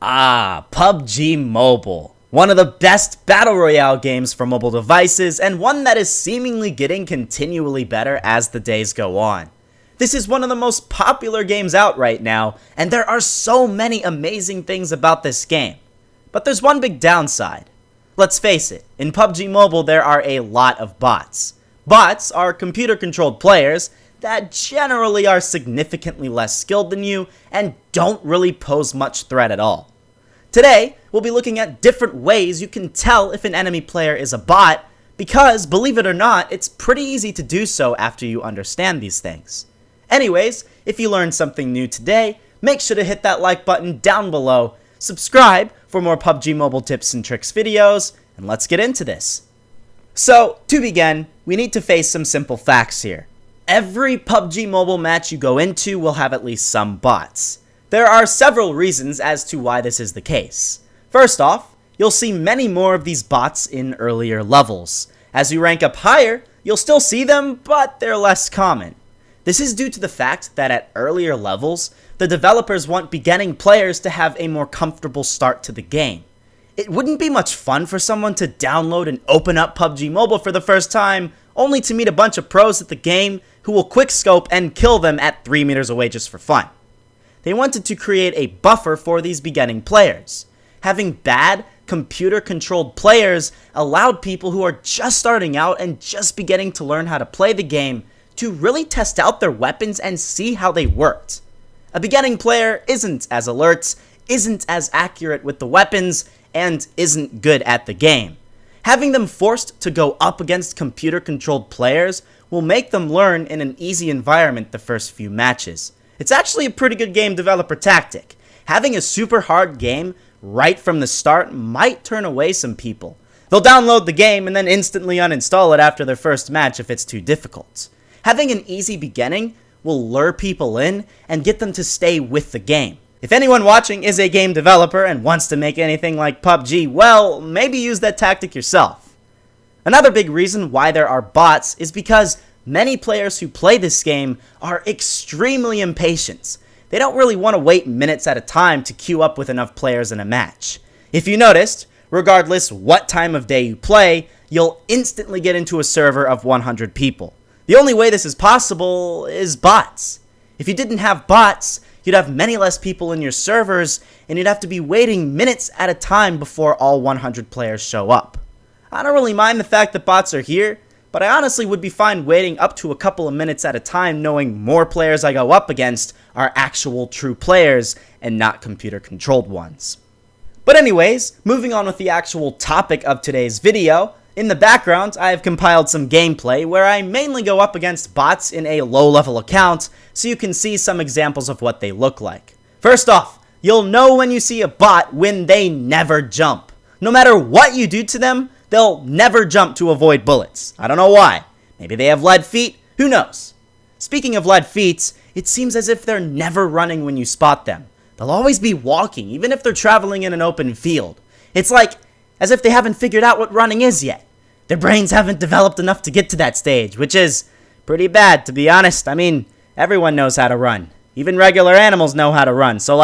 PUBG Mobile. One of the best battle royale games for mobile devices, and one that is seemingly getting continually better as the days go on. This is one of the most popular games out right now, and there are so many amazing things about this game. But there's one big downside. Let's face it, in PUBG Mobile there are a lot of bots. Bots are computer-controlled players that generally are significantly less skilled than you and don't really pose much threat at all. Today, we'll be looking at different ways you can tell if an enemy player is a bot, because, believe it or not, it's pretty easy to do so after you understand these things. Anyways, if you learned something new today, make sure to hit that like button down below, subscribe for more PUBG Mobile tips and tricks videos, and let's get into this. So, to begin, we need to face some simple facts here. Every PUBG Mobile match you go into will have at least some bots. There are several reasons as to why this is the case. First off, you'll see many more of these bots in earlier levels. As you rank up higher, you'll still see them, but they're less common. This is due to the fact that at earlier levels, the developers want beginning players to have a more comfortable start to the game. It wouldn't be much fun for someone to download and open up PUBG Mobile for the first time, only to meet a bunch of pros at the game who will quickscope and kill them at 3 meters away just for fun. They wanted to create a buffer for these beginning players. Having bad, computer-controlled players allowed people who are just starting out and just beginning to learn how to play the game to really test out their weapons and see how they worked. A beginning player isn't as alert, isn't as accurate with the weapons, and isn't good at the game. Having them forced to go up against computer-controlled players will make them learn in an easy environment the first few matches. It's actually a pretty good game developer tactic. Having a super hard game right from the start might turn away some people. They'll download the game and then instantly uninstall it after their first match if it's too difficult. Having an easy beginning will lure people in and get them to stay with the game. If anyone watching is a game developer and wants to make anything like PUBG, well, maybe use that tactic yourself. Another big reason why there are bots is because many players who play this game are extremely impatient. They don't really want to wait minutes at a time to queue up with enough players in a match. If you noticed, regardless what time of day you play, you'll instantly get into a server of 100 people. The only way this is possible is bots. If you didn't have bots, you'd have many less people in your servers, and you'd have to be waiting minutes at a time before all 100 players show up. I don't really mind the fact that bots are here, but I honestly would be fine waiting up to a couple of minutes at a time knowing more players I go up against are actual true players and not computer-controlled ones. But anyways, moving on with the actual topic of today's video, in the background I have compiled some gameplay where I mainly go up against bots in a low-level account so you can see some examples of what they look like. First off, you'll know when you see a bot when they never jump. No matter what you do to them, they'll never jump to avoid bullets. I don't know why. Maybe they have lead feet? Who knows? Speaking of lead feet, it seems as if they're never running when you spot them. They'll always be walking, even if they're traveling in an open field. It's like as if they haven't figured out what running is yet. Their brains haven't developed enough to get to that stage, which is pretty bad, to be honest. I mean, everyone knows how to run. Even regular animals know how to run, so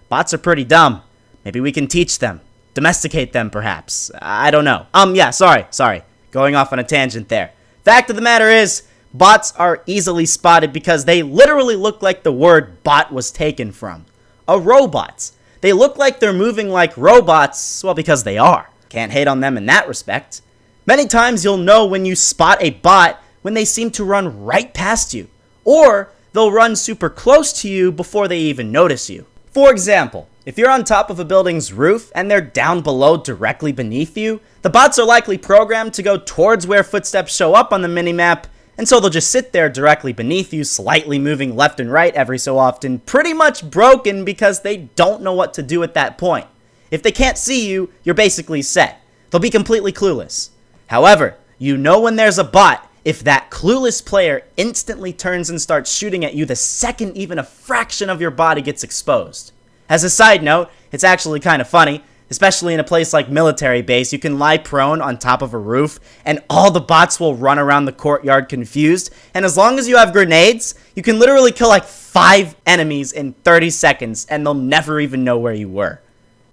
bots are pretty dumb. Maybe we can teach them. Domesticate them, perhaps. I don't know. Sorry. Going off on a tangent there. Fact of the matter is, bots are easily spotted because they literally look like the word bot was taken from. A robot. They look like they're moving like robots, well, because they are. Can't hate on them in that respect. Many times you'll know when you spot a bot when they seem to run right past you, or they'll run super close to you before they even notice you. For example, if you're on top of a building's roof and they're down below directly beneath you, the bots are likely programmed to go towards where footsteps show up on the minimap, and so they'll just sit there directly beneath you, slightly moving left and right every so often, pretty much broken because they don't know what to do at that point. If they can't see you, you're basically set. They'll be completely clueless. However, you know when there's a bot if that clueless player instantly turns and starts shooting at you the second even a fraction of your body gets exposed. As a side note, it's actually kind of funny, especially in a place like military base. You can lie prone on top of a roof and all the bots will run around the courtyard confused, and as long as you have grenades, you can literally kill 5 enemies in 30 seconds and they'll never even know where you were.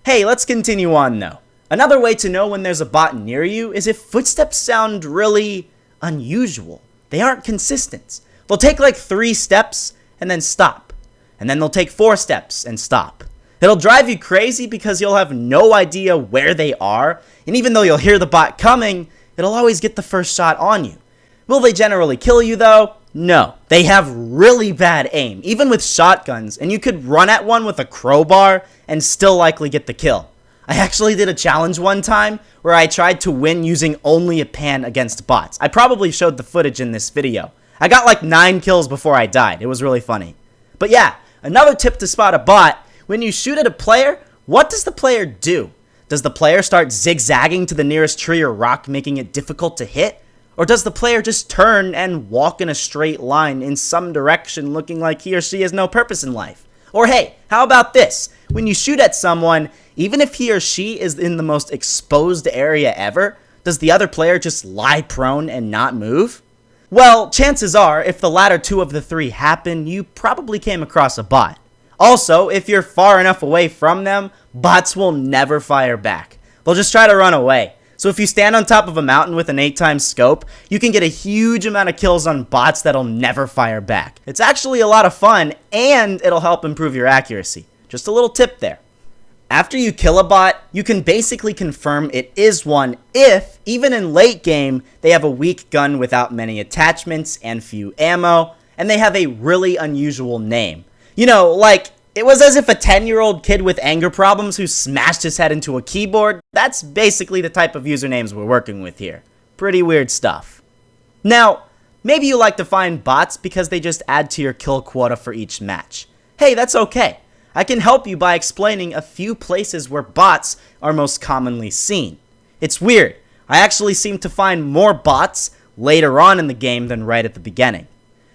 Hey, let's continue on though. Another way to know when there's a bot near you is if footsteps sound really unusual. They aren't consistent. They'll take like 3 steps and then stop. And then they'll take 4 steps and stop. It'll drive you crazy because you'll have no idea where they are, and even though you'll hear the bot coming, it'll always get the first shot on you. Will they generally kill you though? No. They have really bad aim, even with shotguns, and you could run at one with a crowbar and still likely get the kill. I actually did a challenge one time where I tried to win using only a pan against bots. I probably showed the footage in this video. I got like 9 kills before I died. It was really funny. But yeah, another tip to spot a bot: when you shoot at a player, what does the player do? Does the player start zigzagging to the nearest tree or rock, making it difficult to hit? Or does the player just turn and walk in a straight line in some direction, looking like he or she has no purpose in life? Or hey, how about this? When you shoot at someone, even if he or she is in the most exposed area ever, does the other player just lie prone and not move? Well, chances are, if the latter 2 of the 3 happen, you probably came across a bot. Also, if you're far enough away from them, bots will never fire back. They'll just try to run away. So if you stand on top of a mountain with an 8x scope, you can get a huge amount of kills on bots that'll never fire back. It's actually a lot of fun, and it'll help improve your accuracy. Just a little tip there. After you kill a bot, you can basically confirm it is one if, even in late game, they have a weak gun without many attachments and few ammo, and they have a really unusual name. You know, like, it was as if a 10-year-old kid with anger problems who smashed his head into a keyboard. That's basically the type of usernames we're working with here. Pretty weird stuff. Now, maybe you like to find bots because they just add to your kill quota for each match. Hey, that's okay. I can help you by explaining a few places where bots are most commonly seen. It's weird. I actually seem to find more bots later on in the game than right at the beginning.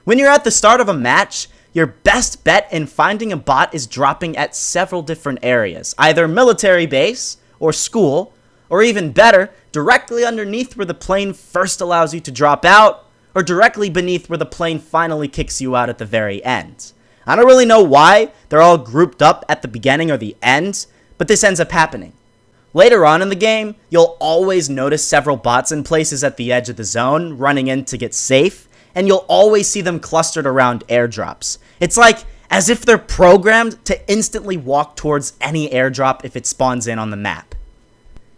When you're at the start of a match, your best bet in finding a bot is dropping at several different areas, either military base or school, or even better, directly underneath where the plane first allows you to drop out, or directly beneath where the plane finally kicks you out at the very end. I don't really know why they're all grouped up at the beginning or the end, but this ends up happening. Later on in the game, you'll always notice several bots in places at the edge of the zone running in to get safe, and you'll always see them clustered around airdrops. It's like as if they're programmed to instantly walk towards any airdrop if it spawns in on the map.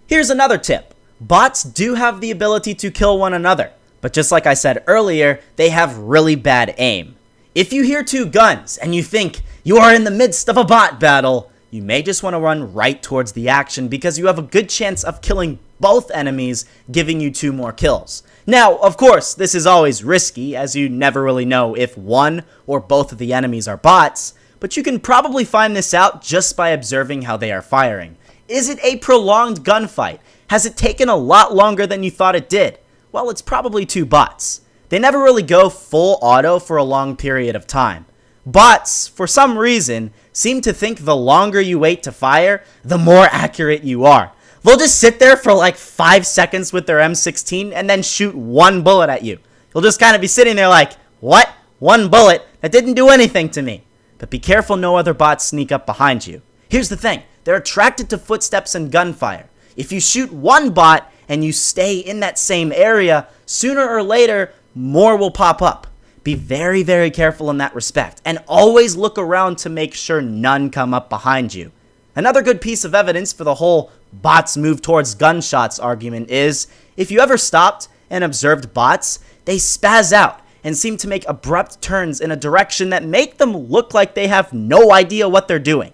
Here's another tip. Bots do have the ability to kill one another, but just like I said earlier, they have really bad aim. If you hear 2 guns and you think you are in the midst of a bot battle, you may just want to run right towards the action because you have a good chance of killing both enemies, giving you 2 more kills. Now, of course, this is always risky, as you never really know if one or both of the enemies are bots, but you can probably find this out just by observing how they are firing. Is it a prolonged gunfight? Has it taken a lot longer than you thought it did? Well, it's probably 2 bots. They never really go full auto for a long period of time. Bots, for some reason, seem to think the longer you wait to fire, the more accurate you are. They'll just sit there for like 5 seconds with their M16 and then shoot 1 bullet at you. You'll just kind of be sitting there like, what? 1 bullet? That didn't do anything to me. But be careful no other bots sneak up behind you. Here's the thing. They're attracted to footsteps and gunfire. If you shoot 1 bot and you stay in that same area, sooner or later, more will pop up. Be very, very careful in that respect, and always look around to make sure none come up behind you. Another good piece of evidence for the whole bots move towards gunshots argument is, if you ever stopped and observed bots, they spaz out and seem to make abrupt turns in a direction that make them look like they have no idea what they're doing.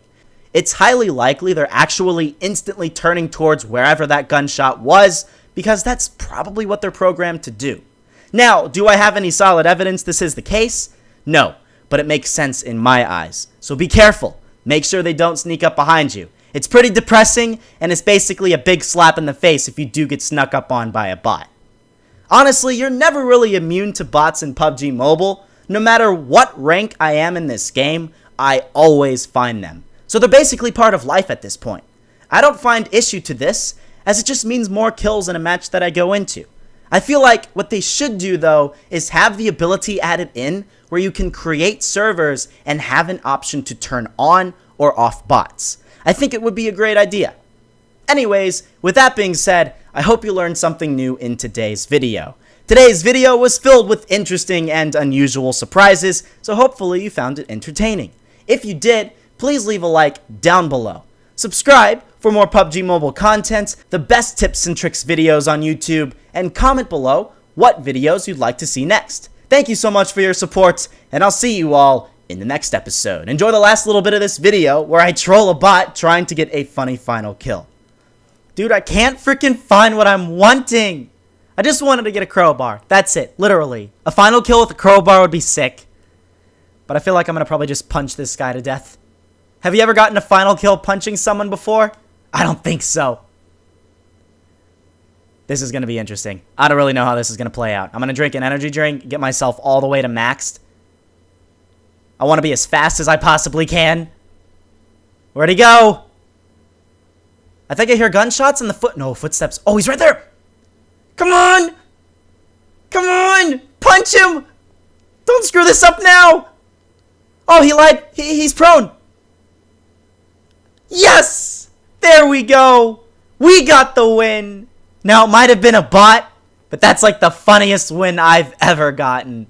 It's highly likely they're actually instantly turning towards wherever that gunshot was, because that's probably what they're programmed to do. Now, do I have any solid evidence this is the case? No, but it makes sense in my eyes. So be careful. Make sure they don't sneak up behind you. It's pretty depressing, and it's basically a big slap in the face if you do get snuck up on by a bot. Honestly, you're never really immune to bots in PUBG Mobile. No matter what rank I am in this game, I always find them. So they're basically part of life at this point. I don't find issue to this, as it just means more kills in a match that I go into. I feel like what they should do, though, is have the ability added in where you can create servers and have an option to turn on or off bots. I think it would be a great idea. Anyways, with that being said, I hope you learned something new in today's video. Today's video was filled with interesting and unusual surprises, so hopefully you found it entertaining. If you did, please leave a like down below. Subscribe for more PUBG Mobile content, the best tips and tricks videos on YouTube, and comment below what videos you'd like to see next. Thank you so much for your support, and I'll see you all in the next episode. Enjoy the last little bit of this video where I troll a bot trying to get a funny final kill. Dude, I can't freaking find what I'm wanting. I just wanted to get a crowbar. That's it, literally. A final kill with a crowbar would be sick. But I feel like I'm gonna probably just punch this guy to death. Have you ever gotten a final kill punching someone before? I don't think so. This is gonna be interesting. I don't really know how this is gonna play out. I'm gonna drink an energy drink, get myself all the way to maxed. I wanna be as fast as I possibly can. Where'd he go? I think I hear gunshots in the footsteps. Oh, he's right there! Come on! Come on! Punch him! Don't screw this up now! Oh, he lied. He's prone. Yes! There we go! We got the win! Now, it might have been a bot, but that's like the funniest win I've ever gotten.